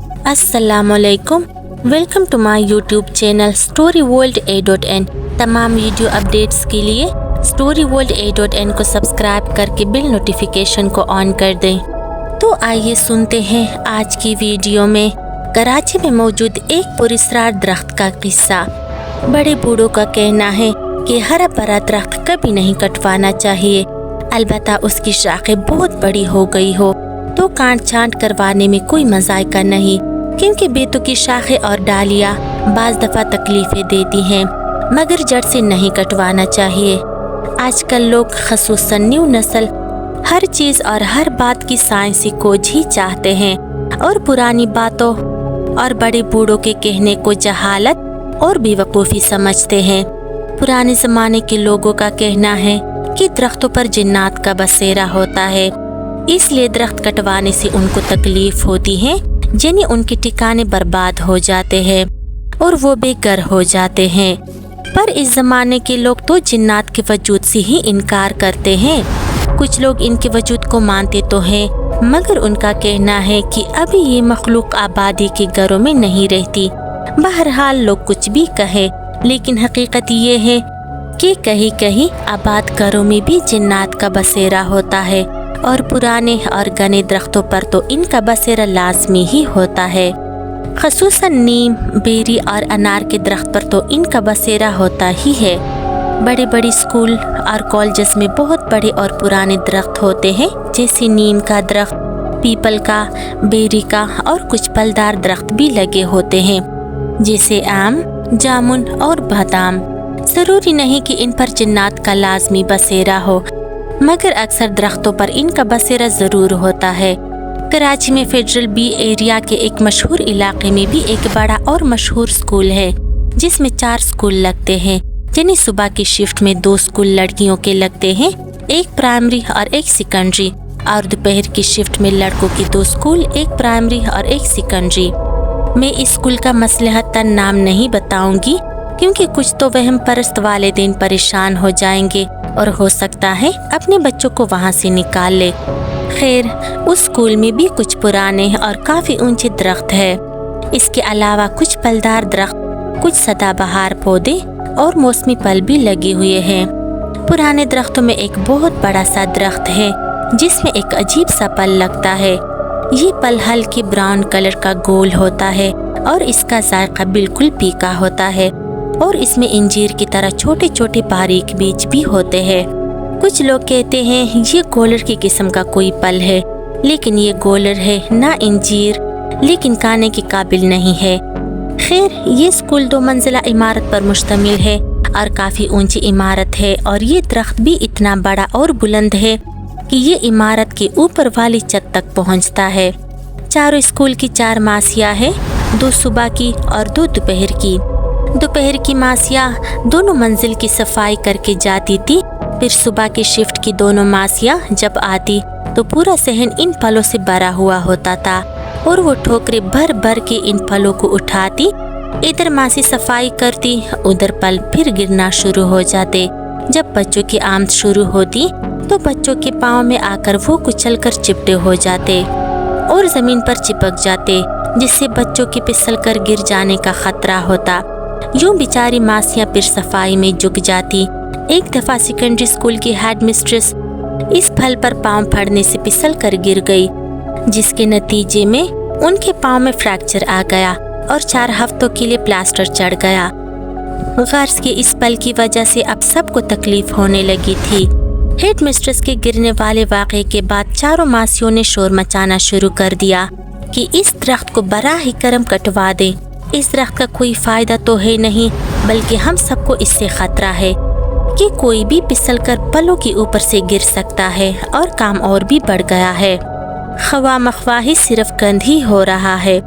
अस्सलामुअलैकुम, welcome to my YouTube channel story world A.N। तमाम video updates के लिए स्टोरी वर्ल्ड A.N को सब्सक्राइब करके बिल नोटिफिकेशन को ऑन कर दें। तो आइए सुनते हैं आज की वीडियो में कराची में मौजूद एक पुरस्कार दरख्त का किस्सा। बड़े बूढ़ों का कहना है कि हरा भरा दरख्त कभी नहीं कटवाना चाहिए, अलबत्ता उसकी शाखें बहुत बड़ी हो गई हो तो काट छांट करवाने में कोई मज़ायका नहीं, क्योंकि बेतुकी शाखें और डालियाँ बाज़ दफ़ा तकलीफ़ें देती हैं, मगर जड़ से नहीं कटवाना चाहिए। आजकल लोग ख़ुसूसन न्यू नस्ल हर चीज़ और हर बात की साइंसी खोज ही चाहते हैं और पुरानी बातों और बड़े बूढ़ों के कहने को जहालत और बेवकूफ़ी समझते हैं। पुराने ज़माने के लोगों का कहना है कि दरख्तों पर जिन्नात का बसेरा होता है, इसलिए दरख्त कटवाने से उनको तकलीफ होती है, यानी उनके ठिकाने बर्बाद हो जाते हैं और वो बेघर हो जाते हैं। पर इस ज़माने के लोग तो जिन्नात के वजूद से ही इनकार करते हैं। कुछ लोग इनके वजूद को मानते तो हैं, मगर उनका कहना है कि अभी ये मखलूक आबादी के घरों में नहीं रहती। बहरहाल लोग कुछ भी कहे, लेकिन हकीकत ये है कि कहीं कहीं आबाद घरों में भी जिन्नात का बसेरा होता है और पुराने और घने दरख्तों पर तो इनका बसेरा लाजमी ही होता है। ख़ुसूसन नीम, बेरी और अनार के दरख्त पर तो इनका बसेरा होता ही है। बड़े बड़े स्कूल और कॉलेजेस में बहुत बड़े और पुराने दरख्त होते हैं, जैसे नीम का दरख्त, पीपल का, बेरी का और कुछ फलदार दरख्त भी लगे होते हैं, जैसे आम, जामुन और बादाम। ज़रूरी नहीं कि इन पर जिन्नात का लाजमी बसेरा हो, मगर अक्सर दरख्तों पर इनका बसेरा ज़रूर होता है। कराची में फेडरल बी एरिया के एक मशहूर इलाके में भी एक बड़ा और मशहूर स्कूल है, जिसमें 4 स्कूल लगते हैं, यानी सुबह की शिफ्ट में 2 स्कूल लड़कियों के लगते हैं, एक प्राइमरी और एक सेकेंडरी, और दोपहर की शिफ्ट में लड़कों के 2 स्कूल, एक प्राइमरी और एक सेकेंडरी। मैं इस स्कूल का मसलहतन नाम नहीं बताऊंगी, क्योंकि कुछ तो वहम परस्त वालिदैन परेशान हो जाएंगे और हो सकता है अपने बच्चों को वहाँ से निकाल ले। खैर, उस स्कूल में भी कुछ पुराने और काफ़ी ऊंचे दरख्त है। इसके अलावा कुछ फलदार दरख्त, कुछ सदाबहार पौधे और मौसमी फल भी लगे हुए हैं। पुराने दरख्तों में एक बहुत बड़ा सा दरख्त है, जिसमें एक अजीब सा फल लगता है। ये फल हल्के ब्राउन कलर का गोल होता है और इसका जायका बिल्कुल फीका होता है और इसमें इंजीर की तरह छोटे छोटे बारीक बीज भी होते हैं। कुछ लोग कहते हैं ये गोलर की किस्म का कोई फल है, लेकिन ये गोलर है ना इंजीर, लेकिन खाने के काबिल नहीं है। खैर, ये स्कूल 2 मंजिला इमारत पर मुश्तमिल है और काफ़ी ऊंची इमारत है, और ये दरख्त भी इतना बड़ा और बुलंद है कि ये इमारत के ऊपर वाली छत तक पहुंचता है। चारों स्कूल की 4 मासिया है, 2 सुबह की और 2 दोपहर की। दोपहर की मासिया दोनों मंजिल की सफाई करके जाती थी, फिर सुबह की शिफ्ट की दोनों मासिया जब आती तो पूरा सहन इन फलों से भरा हुआ होता था और वो ठोकरे भर भर के इन फलों को उठाती। इधर मासी सफाई करती, उधर फल फिर गिरना शुरू हो जाते। जब बच्चों की आमद शुरू होती तो बच्चों के पाँव में आकर वो कुचल कर चिपटे हो जाते और ज़मीन पर चिपक जाते, जिससे बच्चों के फिसल कर गिर जाने का खतरा होता। यूं बेचारी मासियाँ फिर सफाई में झुक जाती। एक दफ़ा सेकेंडरी स्कूल की हेड मिस्ट्रेस इस फल पर पाँव फाड़ने से फिसल कर गिर गई, जिसके नतीजे में उनके पाँव में फ्रैक्चर आ गया और 4 हफ्तों के लिए प्लास्टर चढ़ गया। गर्ज के इस फल की वजह से अब सबको तकलीफ होने लगी थी। हेड मिस्ट्रेस के गिरने वाले वाक़े के बाद चारों मासियों ने शोर मचाना शुरू कर दिया कि इस दरख्त को बराह करम कटवा दें। इस दरख्त का कोई फ़ायदा तो है नहीं, बल्कि हम सबको इससे ख़तरा है कि कोई भी फिसल कर पलों के ऊपर से गिर सकता है, और काम और भी बढ़ गया है। खवा मखवाही सिर्फ गंद ही हो रहा है।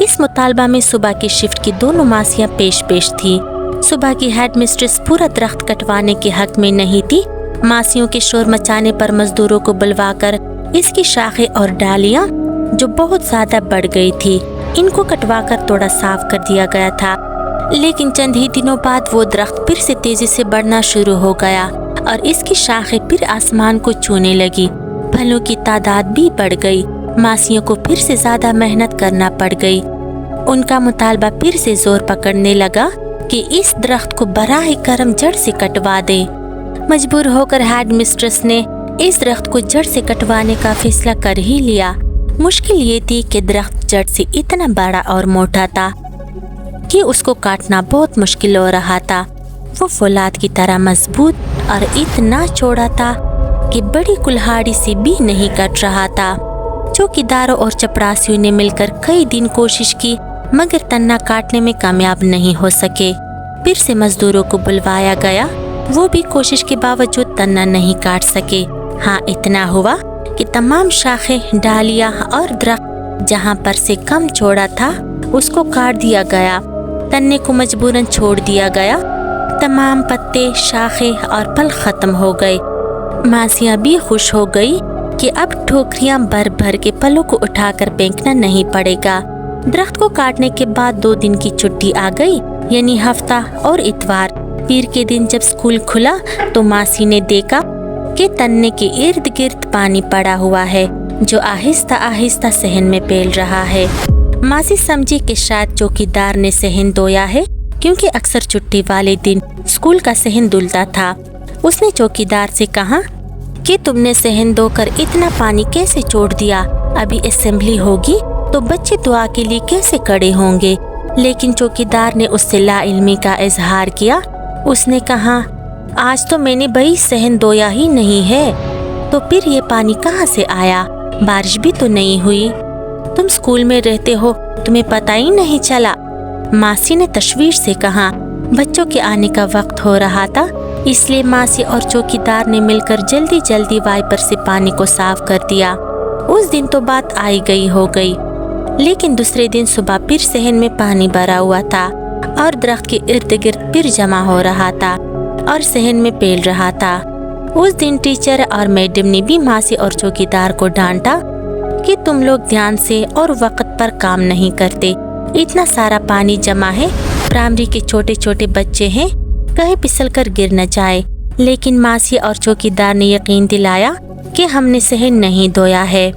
इस मुतालबा में सुबह की शिफ्ट की दोनों मासियाँ पेश थी। सुबह की हेड मिस्ट्रेस पूरा दरख्त कटवाने के हक में नहीं थी। मासियों के शोर मचाने पर मजदूरों को बुलवाकर इसकी शाखें और डालियाँ, जो बहुत ज़्यादा बढ़ गई थी, इनको कटवाकर थोड़ा साफ कर दिया गया था। लेकिन चंद ही दिनों बाद वो दरख्त फिर से तेजी से बढ़ना शुरू हो गया और इसकी शाखें फिर आसमान को छूने लगी। फलों की तादाद भी बढ़ गई मासियों को फिर से ज्यादा मेहनत करना पड़ गई। उनका मुतालबा फिर से जोर पकड़ने लगा कि इस दरख्त को बराह करम जड़ से कटवा दे। मजबूर होकर हेड मिस्ट्रेस ने इस दरख्त को जड़ से कटवाने का फैसला कर ही लिया। मुश्किल ये थी कि दरख्त जड़ से इतना बड़ा और मोटा था कि उसको काटना बहुत मुश्किल हो रहा था। वो फौलाद की तरह मजबूत और इतना चौड़ा था कि बड़ी कुल्हाड़ी से भी नहीं कट रहा था। चौकीदारों और चपरासियों ने मिलकर कई दिन कोशिश की, मगर तन्ना काटने में कामयाब नहीं हो सके। फिर से मजदूरों को बुलवाया गया, वो भी कोशिश के बावजूद तन्ना नहीं काट सके। हाँ, इतना हुआ कि तमाम शाखें, डालियां और दरख्त जहाँ पर से कम चौड़ा था उसको काट दिया गया। तन्ने को मजबूरन छोड़ दिया गया। तमाम पत्ते, शाखें और फल खत्म हो गए। मासिया भी खुश हो गई कि अब ठोकरियां भर भर के फलों को उठाकर फेंकना नहीं पड़ेगा। दरख्त को काटने के बाद 2 दिन की छुट्टी आ गई, यानी हफ्ता और इतवार। पीर के दिन जब स्कूल खुला तो मासी ने देखा कि तन्ने के इर्द गिर्द पानी पड़ा हुआ है जो आहिस्ता आहिस्ता सहन में फैल रहा है। मासी समझी कि शायद चौकीदार ने सहन धोया है, क्योंकि अक्सर छुट्टी वाले दिन स्कूल का सहन धुलता था। उसने चौकीदार से कहा कि तुमने सहन धोकर इतना पानी कैसे छोड़ दिया? अभी असेंबली होगी तो बच्चे दुआ के लिए कैसे खड़े होंगे? लेकिन चौकीदार ने उससे लाइल्मी का इजहार किया। उसने कहा, आज तो मैंने भाई सहन धोया ही नहीं है, तो फिर ये पानी कहाँ से आया? बारिश भी तो नहीं हुई। तुम स्कूल में रहते हो, तुम्हें पता ही नहीं चला। मासी ने तशवीश से कहा। बच्चों के आने का वक्त हो रहा था, इसलिए मासी और चौकीदार ने मिलकर जल्दी जल्दी वाइपर से पानी को साफ कर दिया। उस दिन तो बात आई गई हो गई, लेकिन दूसरे दिन सुबह फिर सहन में पानी भरा हुआ था और दरख्त के इर्द गिर्द फिर जमा हो रहा था और सहन में फैल रहा था। उस दिन टीचर और मैडम ने भी मासी और चौकीदार को डांटा कि तुम लोग ध्यान से और वक्त पर काम नहीं करते। इतना सारा पानी जमा है, प्राइमरी के छोटे छोटे बच्चे हैं, कहीं फिसल कर गिर न जाए। लेकिन मासी और चौकीदार ने यकीन दिलाया कि हमने सहन नहीं धोया है।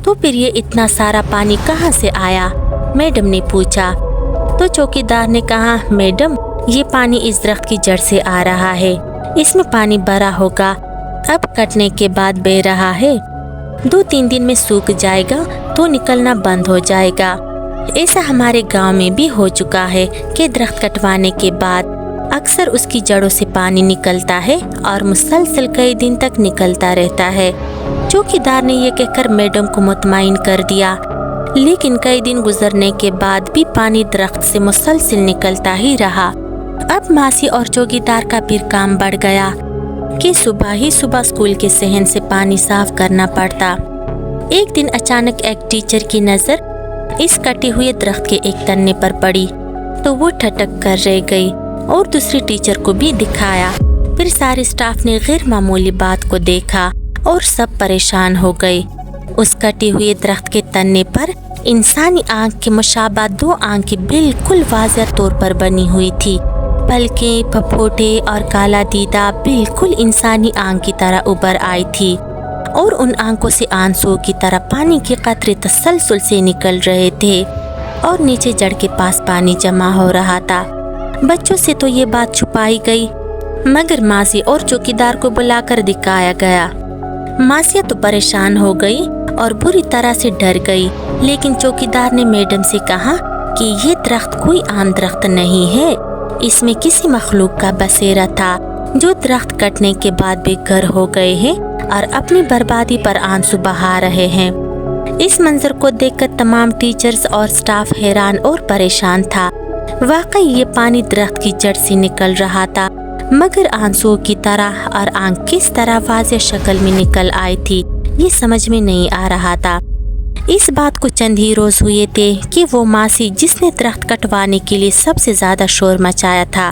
तो फिर ये इतना सारा पानी कहाँ से आया? मैडम ने पूछा। तो चौकीदार ने कहा, मैडम ये पानी इस दरख्त की जड़ से आ रहा है, इसमें पानी भरा होगा, अब कटने के बाद बह रहा है, 2-3 दिन में सूख जाएगा तो निकलना बंद हो जाएगा। ऐसा हमारे गांव में भी हो चुका है कि दरख्त कटवाने के बाद अक्सर उसकी जड़ों से पानी निकलता है और मुसलसल कई दिन तक निकलता रहता है। चौकीदार ने यह कहकर मैडम को मुतमईन कर दिया, लेकिन कई दिन गुजरने के बाद भी पानी दरख्त से मुसलसल निकलता ही रहा। अब मासी और चौकीदार का फिर काम बढ़ गया कि सुबह ही सुबह स्कूल के सहन से पानी साफ करना पड़ता। एक दिन अचानक एक टीचर की नजर इस कटे हुए दरख्त के एक तन्ने पर पड़ी तो वो ठटक कर रह गई और दूसरी टीचर को भी दिखाया। फिर सारे स्टाफ ने गैर मामूली बात को देखा और सब परेशान हो गए। उस कटे हुए दरख्त के तन्ने पर इंसानी आंख के मुशाबा 2 आंखें बिल्कुल वाज़ेह तौर पर बनी हुई थी। पलकें, पपोटे और काला दीदा बिल्कुल इंसानी आंख की तरह उभर आई थी और उन आंखों से आंसुओं की तरह पानी के कतरे तसलसल से निकल रहे थे और नीचे जड़ के पास पानी जमा हो रहा था। बच्चों से तो ये बात छुपाई गई, मगर मासी और चौकीदार को बुलाकर दिखाया गया। मासिया तो परेशान हो गई और बुरी तरह से डर गई, लेकिन चौकीदार ने मैडम से कहा कि ये दरख्त कोई आम दरख्त नहीं है, इसमें किसी मखलूक का बसेरा था जो दरख्त कटने के बाद बेघर हो गए हैं और अपनी बर्बादी पर आंसू बहा रहे हैं। इस मंजर को देखकर तमाम टीचर्स और स्टाफ हैरान और परेशान था। वाकई ये पानी दरख्त की जड़ से निकल रहा था, मगर आंसुओं की तरह, और आंख किस तरह वाज़ेह शक्ल में निकल आई थी ये समझ में नहीं आ रहा था। इस बात को चंद ही रोज हुए थे कि वो मासी जिसने दरख्त कटवाने के लिए सबसे ज्यादा शोर मचाया था,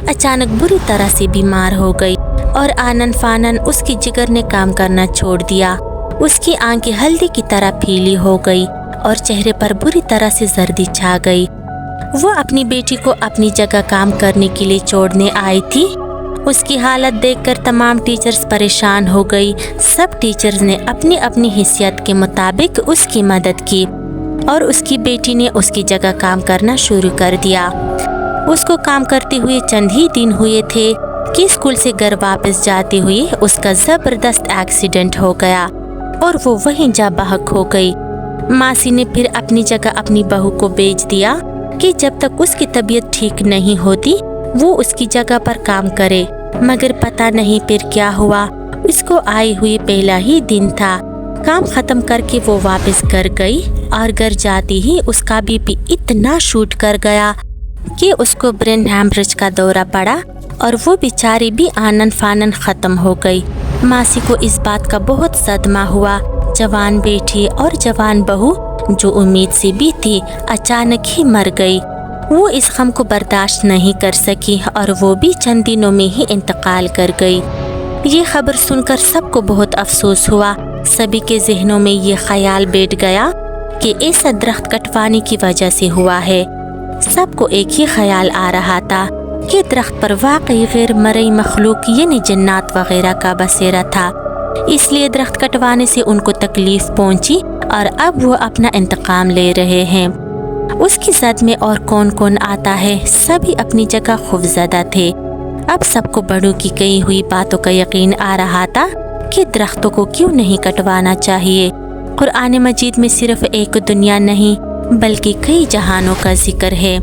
अचानक बुरी तरह से बीमार हो गई और आनन फानन उसकी जिगर ने काम करना छोड़ दिया। उसकी आंखें हल्दी की तरह पीली हो गई और चेहरे पर बुरी तरह से जर्दी छा गई। वो अपनी बेटी को अपनी जगह काम करने के लिए छोड़ने आई थी اس کی حالت دیکھ کر تمام ٹیچرز پریشان ہو گئی۔ سب ٹیچرز نے اپنی اپنی حیثیت کے مطابق اس کی مدد کی اور اس کی بیٹی نے اس کی جگہ کام کرنا شروع کر دیا۔ اس کو کام کرتے ہوئے چند ہی دن ہوئے تھے کہ اسکول سے گھر واپس جاتے ہوئے اس کا زبردست ایکسیڈنٹ ہو گیا اور وہ وہیں جا بحق ہو گئی۔ ماسی نے پھر اپنی جگہ اپنی بہو کو بھیج دیا کہ جب تک اس کی طبیعت ٹھیک نہیں ہوتی وہ اس کی جگہ پر کام کرے، مگر پتہ نہیں پھر کیا ہوا۔ اس کو آئے ہوئے پہلا ہی دن تھا۔ کام ختم کر کے وہ واپس گھر گئی اور گھر جاتی ہی اس کا بی پی اتنا شوٹ کر گیا کہ اس کو برین ہیمریج کا دورہ پڑا اور وہ بیچاری بھی آنن فانن ختم ہو گئی۔ ماسی کو اس بات کا بہت صدمہ ہوا۔ جوان بیٹی اور جوان بہو جو امید سے بھی تھی اچانک ہی مر گئی۔ وہ اس غم کو برداشت نہیں کر سکی اور وہ بھی چند دنوں میں ہی انتقال کر گئی۔ یہ خبر سن کر سب کو بہت افسوس ہوا۔ سبھی کے ذہنوں میں یہ خیال بیٹھ گیا کہ ایسا درخت کٹوانے کی وجہ سے ہوا ہے۔ سب کو ایک ہی خیال آ رہا تھا کہ درخت پر واقعی غیر مرئی مخلوق یعنی جنات وغیرہ کا بسیرا تھا، اس لیے درخت کٹوانے سے ان کو تکلیف پہنچی اور اب وہ اپنا انتقام لے رہے ہیں۔ اس کی زد میں اور کون کون آتا ہے، سبھی اپنی جگہ خوفزدہ تھے۔ اب سب کو بڑوں کی کہی ہوئی باتوں کا یقین آ رہا تھا کہ درختوں کو کیوں نہیں کٹوانا چاہیے۔ قرآن مجید میں صرف ایک دنیا نہیں بلکہ کئی جہانوں کا ذکر ہے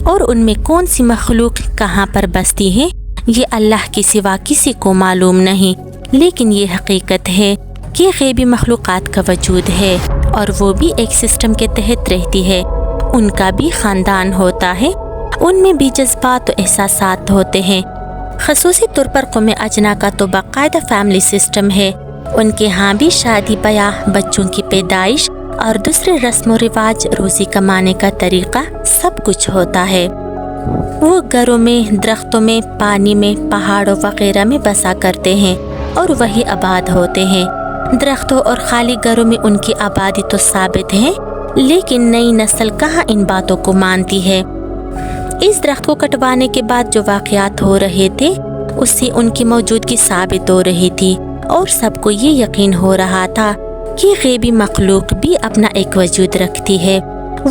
اور ان میں کون سی مخلوق کہاں پر بستی ہے یہ اللہ کے سوا کسی کو معلوم نہیں، لیکن یہ حقیقت ہے کہ غیبی مخلوقات کا وجود ہے اور وہ بھی ایک سسٹم کے تحت رہتی ہے۔ ان کا بھی خاندان ہوتا ہے، ان میں بھی جذبات و احساسات ہوتے ہیں۔ خصوصی طور پر قوم اجنا کا تو باقاعدہ فیملی سسٹم ہے۔ ان کے ہاں بھی شادی بیاہ، بچوں کی پیدائش اور دوسرے رسم و رواج، روزی کمانے کا طریقہ سب کچھ ہوتا ہے۔ وہ گھروں میں، درختوں میں، پانی میں، پہاڑوں وغیرہ میں بسا کرتے ہیں اور وہی آباد ہوتے ہیں۔ درختوں اور خالی گھروں میں ان کی آبادی تو ثابت ہے، لیکن نئی نسل کہاں ان باتوں کو مانتی ہے۔ اس درخت کو کٹوانے کے بعد جو واقعات ہو رہے تھے اس سے ان کی موجودگی ثابت ہو رہی تھی اور سب کو یہ یقین ہو رہا تھا کہ غیبی مخلوق بھی اپنا ایک وجود رکھتی ہے۔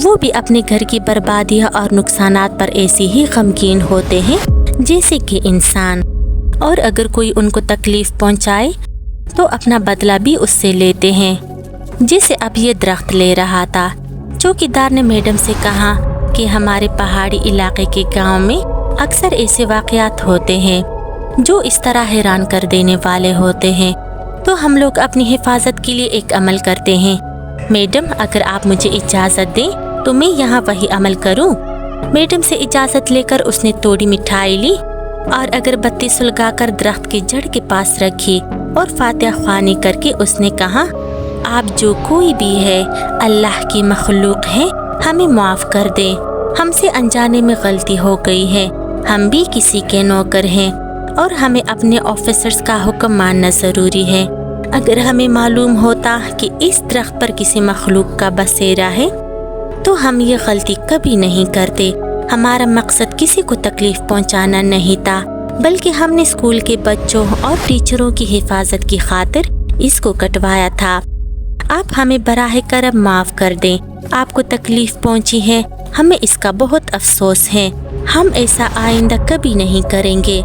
وہ بھی اپنے گھر کی بربادیاں اور نقصانات پر ایسی ہی غمگین ہوتے ہیں جیسے کہ انسان، اور اگر کوئی ان کو تکلیف پہنچائے تو اپنا بدلہ بھی اس سے لیتے ہیں، جسے اب یہ درخت لے رہا تھا۔ چوکیدار نے میڈم سے کہا کہ ہمارے پہاڑی علاقے کے گاؤں میں اکثر ایسے واقعات ہوتے ہیں جو اس طرح حیران کر دینے والے ہوتے ہیں، تو ہم لوگ اپنی حفاظت کے لیے ایک عمل کرتے ہیں۔ میڈم اگر آپ مجھے اجازت دیں تو میں یہاں وہی عمل کروں۔ میڈم سے اجازت لے کر اس نے توڑی مٹھائی لی اور اگر بتی سلگا کر درخت کی جڑ کے پاس رکھی اور فاتحہ خوانی کر کے اس نے کہا، آپ جو کوئی بھی ہے اللہ کی مخلوق ہے، ہمیں معاف کر دیں، ہم سے انجانے میں غلطی ہو گئی ہے، ہم بھی کسی کے نوکر ہیں اور ہمیں اپنے آفیسرز کا حکم ماننا ضروری ہے۔ اگر ہمیں معلوم ہوتا کہ اس درخت پر کسی مخلوق کا بسیرا ہے تو ہم یہ غلطی کبھی نہیں کرتے۔ ہمارا مقصد کسی کو تکلیف پہنچانا نہیں تھا، بلکہ ہم نے اسکول کے بچوں اور ٹیچروں کی حفاظت کی خاطر اس کو کٹوایا تھا۔ آپ ہمیں براہ کرم معاف کر دیں، آپ کو تکلیف پہنچی ہے، ہمیں اس کا بہت افسوس ہے، ہم ایسا آئندہ کبھی نہیں کریں گے،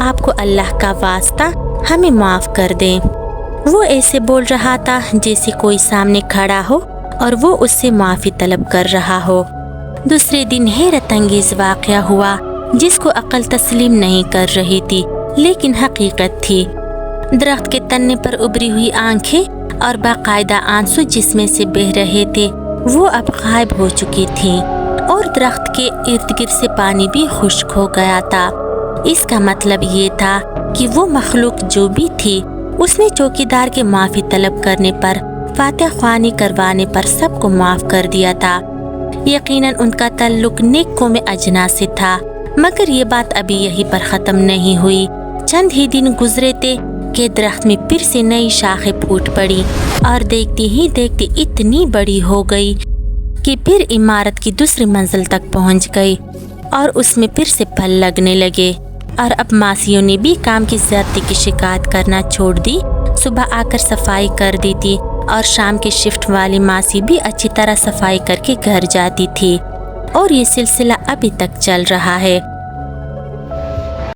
آپ کو اللہ کا واسطہ ہمیں معاف کر دیں۔ وہ ایسے بول رہا تھا جیسے کوئی سامنے کھڑا ہو اور وہ اس سے معافی طلب کر رہا ہو۔ دوسرے دن حیرت انگیز واقعہ ہوا جس کو عقل تسلیم نہیں کر رہی تھی، لیکن حقیقت تھی۔ درخت کے تنے پر ابری ہوئی آنکھیں اور باقاعدہ آنسو جس میں سے بہہ رہے تھے وہ اب غائب ہو چکی تھیں اور درخت کے ارد گرد سے پانی بھی خشک ہو گیا تھا۔ اس کا مطلب یہ تھا کہ وہ مخلوق جو بھی تھی اس نے چوکیدار کے معافی طلب کرنے پر، فاتحہ خوانی کروانے پر سب کو معاف کر دیا تھا۔ یقیناً ان کا تعلق نیک قوم اجنا سے تھا، مگر یہ بات ابھی یہیں پر ختم نہیں ہوئی۔ چند ہی دن گزرے تھے کہ درخت میں پھر سے نئی شاخیں پھوٹ پڑی اور دیکھتے ہی دیکھتے اتنی بڑی ہو گئی کہ پھر عمارت کی دوسری منزل تک پہنچ گئی اور اس میں پھر سے پھل لگنے لگے۔ اور اب ماسیوں نے بھی کام کی زیادتی کی شکایت کرنا چھوڑ دی، صبح آ کر صفائی کر دیتی اور شام کی شفٹ والی ماسی بھی اچھی طرح صفائی کر کے گھر جاتی تھی، اور یہ سلسلہ ابھی تک چل رہا ہے۔